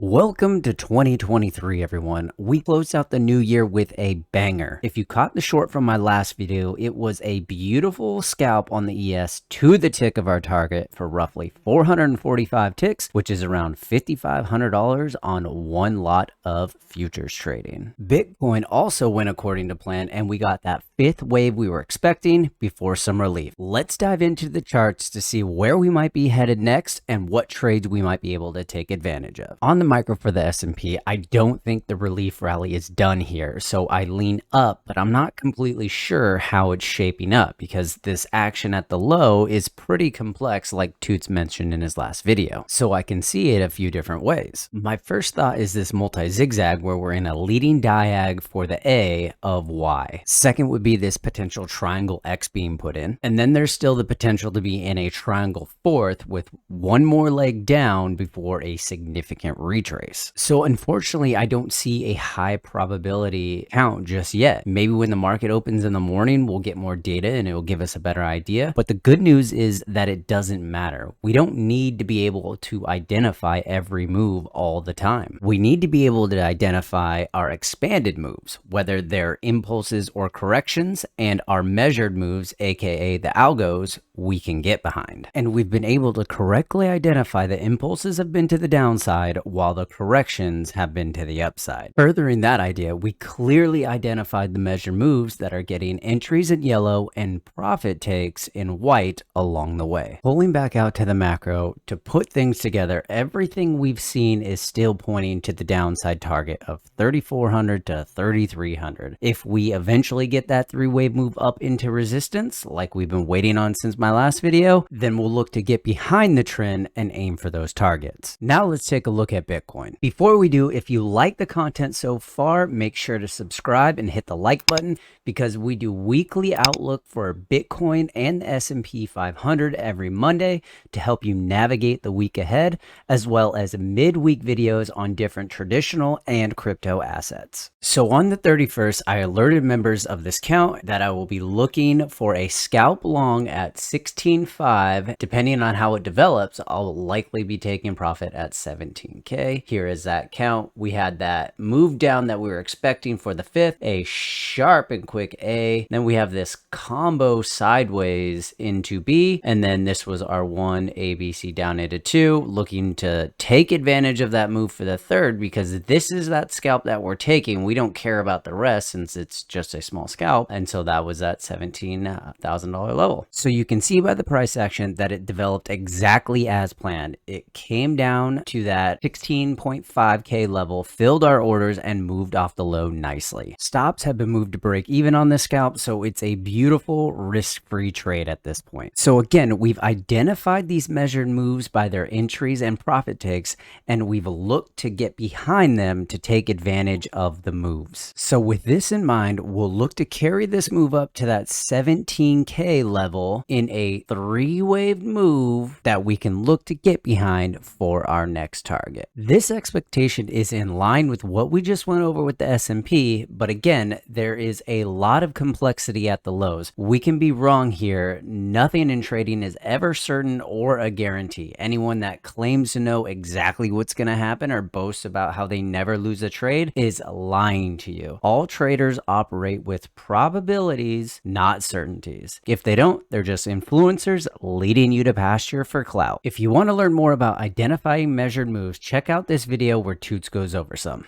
Welcome to 2023, everyone. We closed out the new year with a banger. If you caught the short from my last video, it was a beautiful scalp on the ES to the tick of our target for roughly 445 ticks, which is around $5,500 on one lot of futures trading. Bitcoin also went according to plan, and we got that fifth wave we were expecting before some relief. Let's dive into the charts to see where we might be headed next and what trades we might be able to take advantage of. On the micro for the S&P, I don't think the relief rally is done here, so I lean up, but I'm not completely sure how it's shaping up because this action at the low is pretty complex, like Toots mentioned in his last video, so I can see it a few different ways. My first thought is this multi-zigzag where we're in a leading diag for the A of Y. Second would be this potential triangle X being put in, and then there's still the potential to be in a triangle fourth with one more leg down before a significant retrace. So unfortunately, I don't see a high probability count just yet. Maybe when the market opens in the morning, we'll get more data and it will give us a better idea. But the good news is that it doesn't matter. We don't need to be able to identify every move all the time. We need to be able to identify our expanded moves, whether they're impulses or corrections, and our measured moves, aka the algos, we can get behind. And we've been able to correctly identify the impulses have been to the downside while the corrections have been to the upside. Furthering that idea, we clearly identified the measured moves that are getting entries in yellow and profit takes in white along the way. Pulling back out to the macro to put things together, everything we've seen is still pointing to the downside target of 3,400 to 3,300. If we eventually get that three-wave move up into resistance, like we've been waiting on since my last video, then we'll look to get behind the trend and aim for those targets. Now let's take a look at Bitcoin. Before we do, if you like the content so far, make sure to subscribe and hit the like button because we do weekly outlook for Bitcoin and the SP 500 every Monday to help you navigate the week ahead, as well as midweek videos on different traditional and crypto assets. So on the 31st, I alerted members of this account that I will be looking for a scalp long at 16.5. Depending on how it develops, I'll likely be taking profit at 17K. Here is that count. We had that move down that we were expecting for the fifth, a sharp and quick A. Then we have this combo sideways into B, and then this was our one ABC down into two, looking to take advantage of that move for the third because this is that scalp that we're taking. We don't care about the rest since it's just a small scalp, and so that was that $17,000 level. So you can see by the price action that it developed exactly as planned. It came down to that 16.5K level, filled our orders, and moved off the low nicely. Stops have been moved to break even on this scalp, so it's a beautiful risk-free trade at this point. So again, we've identified these measured moves by their entries and profit takes, and we've looked to get behind them to take advantage of the moves. So with this in mind, we'll look to carry this move up to that 17K level in a three-wave move that we can look to get behind for our next target. This expectation is in line with what we just went over with the S&P, but again, there is a lot of complexity at the lows. We can be wrong here. Nothing in trading is ever certain or a guarantee. Anyone that claims to know exactly what's going to happen or boasts about how they never lose a trade is lying to you. All traders operate with probabilities, not certainties. If they don't, they're just influencers leading you to pasture for clout. If you want to learn more about identifying measured moves, check out this video where Toots goes over some.